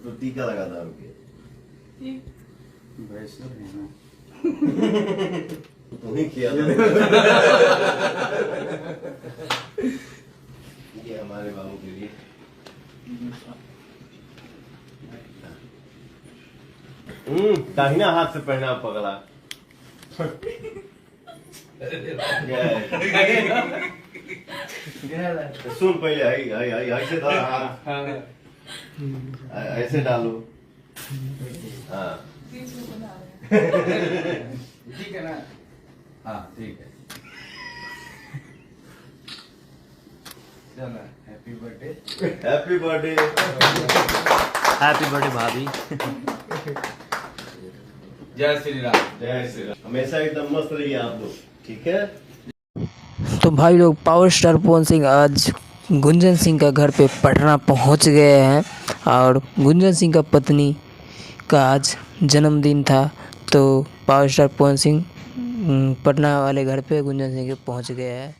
तो टीका लगाता रुके तुम्हें किया था। ये हमारे बाबू के लिए दाहिना हाथ से पहना पगला। सुन पहले ऐसे ऐसे डालो। हाँ ठीक है ना। हाँ ठीक है। चलो happy birthday. Happy birthday. Happy birthday भाभी। जय श्री राम। जय श्री राम। हमेशा एकदम मस्त रहिए आप लोग, ठीक है। तो भाई लोग पावर स्टार पवन सिंह आज गुंजन सिंह का घर पे पटना पहुंच गए हैं और गुंजन सिंह का पत्नी का आज जन्मदिन था। तो पावर स्टार पवन सिंह पटना वाले घर पे गुंजन सिंह के पहुंच गए हैं।